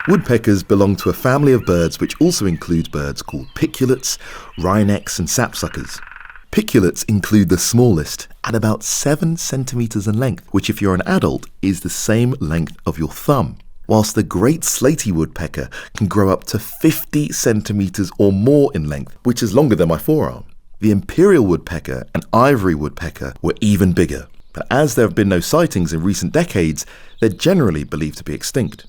Woodpeckers belong to a family of birds which also includes birds called piculates, wrynecks and sapsuckers. Piculates include the smallest, at about 7 centimetres in length, which if you're an adult is the same length of your thumb, whilst the great slaty woodpecker can grow up to 50 centimetres or more in length, which is longer than my forearm. The imperial woodpecker and ivory woodpecker were even bigger, but as there have been no sightings in recent decades, they're generally believed to be extinct.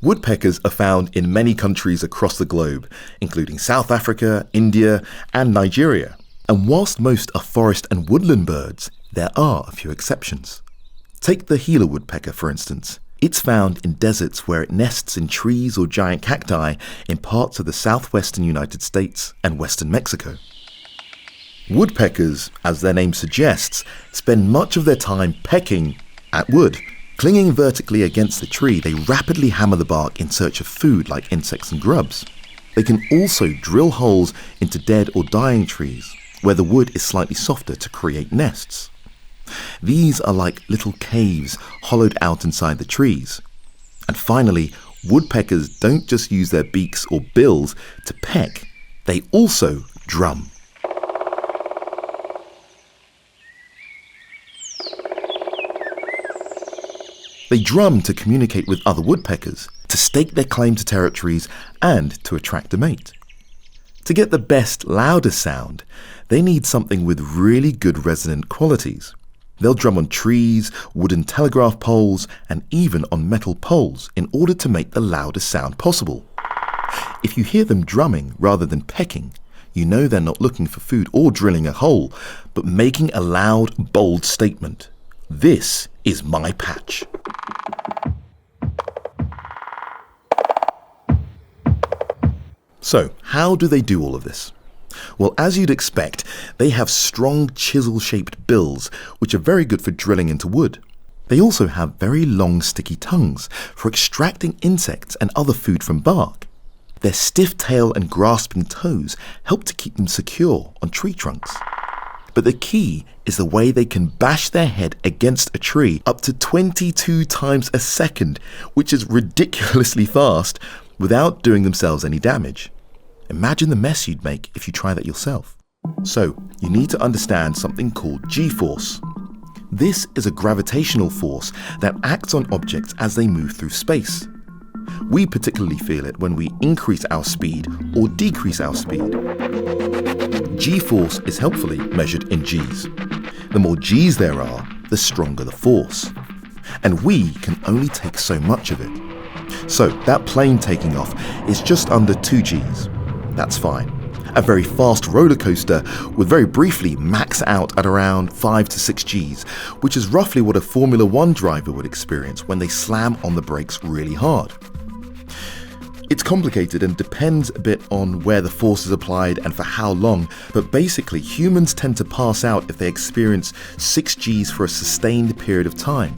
Woodpeckers are found in many countries across the globe, including South Africa, India, and Nigeria. And whilst most are forest and woodland birds, there are a few exceptions. Take the Gila woodpecker, for instance. It's found in deserts where it nests in trees or giant cacti in parts of the southwestern United States and western Mexico. Woodpeckers, as their name suggests, spend much of their time pecking at wood. Clinging vertically against the tree, they rapidly hammer the bark in search of food like insects and grubs. They can also drill holes into dead or dying trees, where the wood is slightly softer to create nests. These are like little caves hollowed out inside the trees. And finally, woodpeckers don't just use their beaks or bills to peck, they also drum. They drum to communicate with other woodpeckers, to stake their claim to territories, and to attract a mate. To get the best, loudest sound, they need something with really good resonant qualities. They'll drum on trees, wooden telegraph poles, and even on metal poles in order to make the loudest sound possible. If you hear them drumming rather than pecking, you know they're not looking for food or drilling a hole, but making a loud, bold statement. This is my patch. So, how do they do all of this? Well, as you'd expect, they have strong chisel-shaped bills, which are very good for drilling into wood. They also have very long sticky tongues for extracting insects and other food from bark. Their stiff tail and grasping toes help to keep them secure on tree trunks. But the key is the way they can bash their head against a tree up to 22 times a second, which is ridiculously fast, without doing themselves any damage. Imagine the mess you'd make if you try that yourself. So, you need to understand something called G-force. This is a gravitational force that acts on objects as they move through space. We particularly feel it when we increase our speed or decrease our speed. G-force is helpfully measured in G's. The more G's there are, the stronger the force. And we can only take so much of it. So that plane taking off is just under 2 G's. That's fine. A very fast roller coaster would very briefly max out at around 5 to 6 G's, which is roughly what a Formula 1 driver would experience when they slam on the brakes really hard. It's complicated and depends a bit on where the force is applied and for how long, but basically humans tend to pass out if they experience 6 G's for a sustained period of time.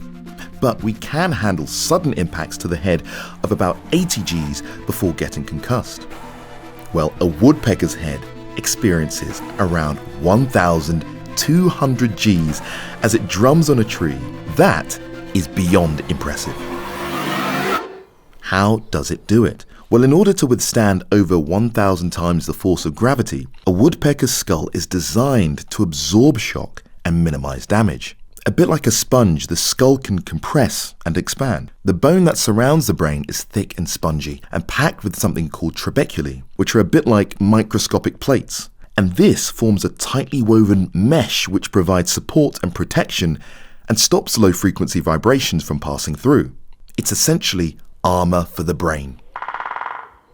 But we can handle sudden impacts to the head of about 80 G's before getting concussed. Well, a woodpecker's head experiences around 1,200 G's as it drums on a tree. That is beyond impressive. How does it do it? Well, in order to withstand over 1,000 times the force of gravity, a woodpecker's skull is designed to absorb shock and minimize damage. A bit like a sponge, the skull can compress and expand. The bone that surrounds the brain is thick and spongy and packed with something called trabeculae, which are a bit like microscopic plates. And this forms a tightly woven mesh which provides support and protection and stops low-frequency vibrations from passing through. It's essentially armor for the brain.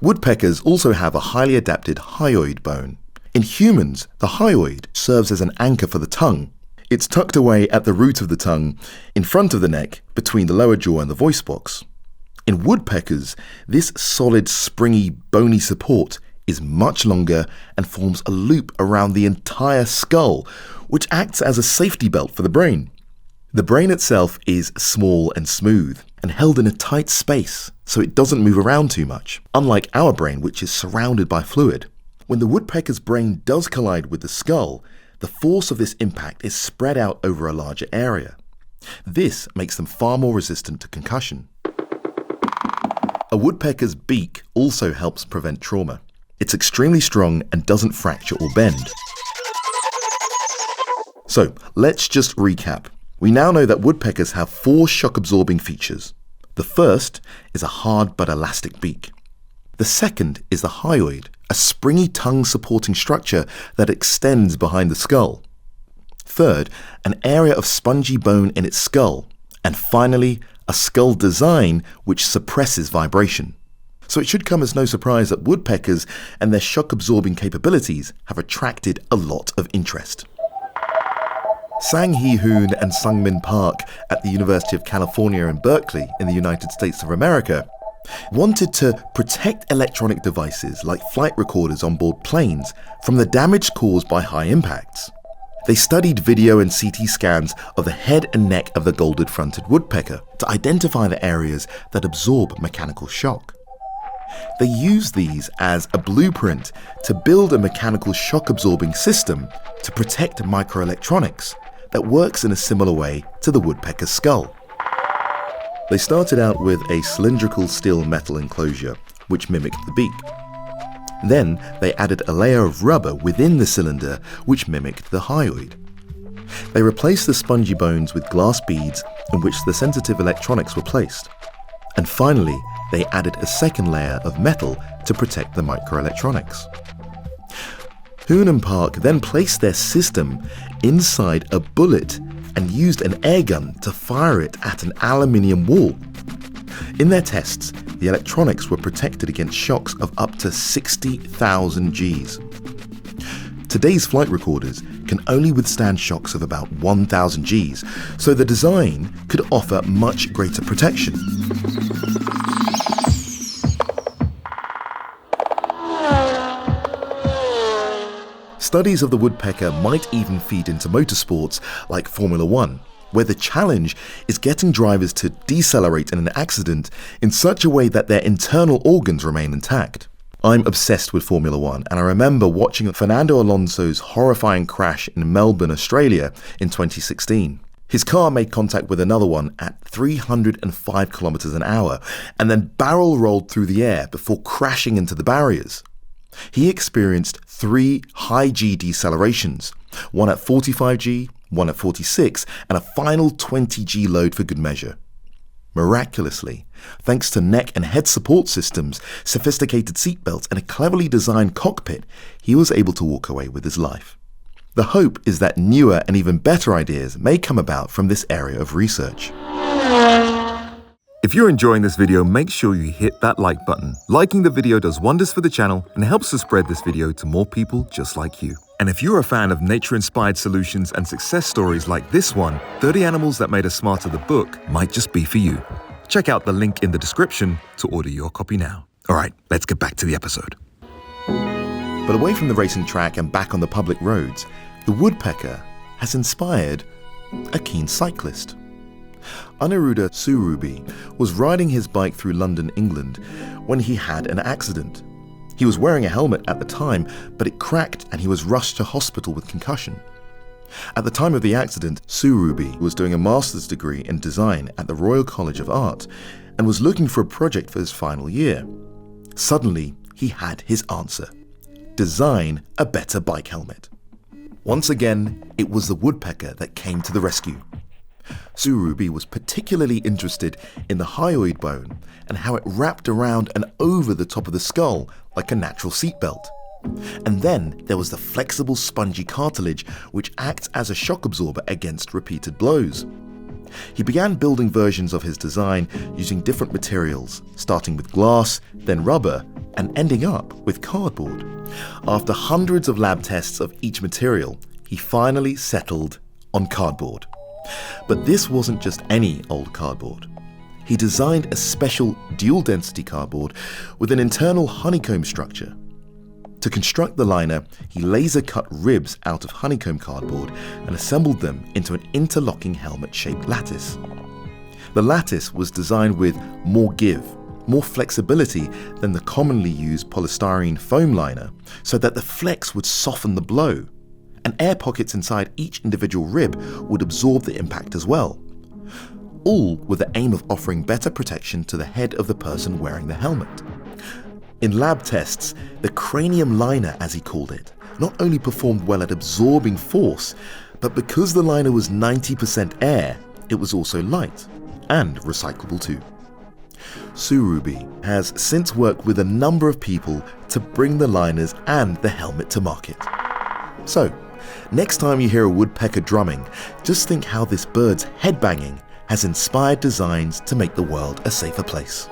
Woodpeckers also have a highly adapted hyoid bone. In humans, the hyoid serves as an anchor for the tongue. It's tucked away at the root of the tongue, in front of the neck, between the lower jaw and the voice box. In woodpeckers, this solid, springy, bony support is much longer and forms a loop around the entire skull, which acts as a safety belt for the brain. The brain itself is small and smooth and held in a tight space, so it doesn't move around too much, unlike our brain, which is surrounded by fluid. When the woodpecker's brain does collide with the skull, the force of this impact is spread out over a larger area. This makes them far more resistant to concussion. A woodpecker's beak also helps prevent trauma. It's extremely strong and doesn't fracture or bend. So let's just recap. We now know that woodpeckers have 4 shock-absorbing features. The first is a hard but elastic beak. The second is the hyoid, a springy tongue-supporting structure that extends behind the skull. Third, an area of spongy bone in its skull. And finally, a skull design which suppresses vibration. So it should come as no surprise that woodpeckers and their shock-absorbing capabilities have attracted a lot of interest. Sang Hee Hoon and Sungmin Park at the University of California in Berkeley in the United States of America wanted to protect electronic devices like flight recorders on board planes from the damage caused by high impacts. They studied video and CT scans of the head and neck of the golden-fronted woodpecker to identify the areas that absorb mechanical shock. They used these as a blueprint to build a mechanical shock-absorbing system to protect microelectronics that works in a similar way to the woodpecker's skull. They started out with a cylindrical steel metal enclosure, which mimicked the beak. Then they added a layer of rubber within the cylinder, which mimicked the hyoid. They replaced the spongy bones with glass beads in which the sensitive electronics were placed. And finally, they added a second layer of metal to protect the microelectronics. Hoon and Park then placed their system inside a bullet and used an airgun to fire it at an aluminium wall. In their tests, the electronics were protected against shocks of up to 60,000 Gs. Today's flight recorders can only withstand shocks of about 1,000 Gs, so the design could offer much greater protection. Studies of the woodpecker might even feed into motorsports like Formula 1, where the challenge is getting drivers to decelerate in an accident in such a way that their internal organs remain intact. I'm obsessed with Formula 1, and I remember watching Fernando Alonso's horrifying crash in Melbourne, Australia in 2016. His car made contact with another one at 305 kilometers an hour and then barrel rolled through the air before crashing into the barriers. He experienced 3 high G decelerations, one at 45 G, one at 46, and a final 20 G load for good measure. Miraculously, thanks to neck and head support systems, sophisticated seatbelts, and a cleverly designed cockpit, he was able to walk away with his life. The hope is that newer and even better ideas may come about from this area of research. If you're enjoying this video, make sure you hit that like button. Liking the video does wonders for the channel and helps to spread this video to more people just like you. And if you're a fan of nature-inspired solutions and success stories like this one, 30 Animals That Made Us Smarter the book might just be for you. Check out the link in the description to order your copy now. All right, let's get back to the episode. But away from the racing track and back on the public roads, the woodpecker has inspired a keen cyclist. Aniruddha Surubi was riding his bike through London, England, when he had an accident. He was wearing a helmet at the time, but it cracked and he was rushed to hospital with concussion. At the time of the accident, Surubi was doing a master's degree in design at the Royal College of Art and was looking for a project for his final year. Suddenly, he had his answer: design a better bike helmet. Once again, it was the woodpecker that came to the rescue. Surubi was particularly interested in the hyoid bone and how it wrapped around and over the top of the skull like a natural seatbelt. And then there was the flexible spongy cartilage which acts as a shock absorber against repeated blows. He began building versions of his design using different materials, starting with glass, then rubber, and ending up with cardboard. After hundreds of lab tests of each material, he finally settled on cardboard. But this wasn't just any old cardboard. He designed a special dual-density cardboard with an internal honeycomb structure. To construct the liner, he laser-cut ribs out of honeycomb cardboard and assembled them into an interlocking helmet-shaped lattice. The lattice was designed with more give, more flexibility than the commonly used polystyrene foam liner, so that the flex would soften the blow, and air pockets inside each individual rib would absorb the impact as well. all with the aim of offering better protection to the head of the person wearing the helmet. In lab tests, the cranium liner, as he called it, not only performed well at absorbing force, but because the liner was 90% air, it was also light and recyclable too. Surubi has since worked with a number of people to bring the liners and the helmet to market. So, next time you hear a woodpecker drumming, just think how this bird's headbanging has inspired designs to make the world a safer place.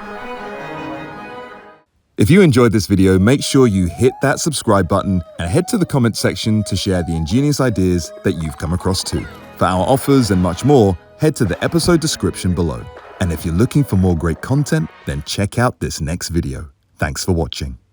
If you enjoyed this video, make sure you hit that subscribe button and head to the comment section to share the ingenious ideas that you've come across too. For our offers and much more, head to the episode description below. And if you're looking for more great content, then check out this next video. Thanks for watching.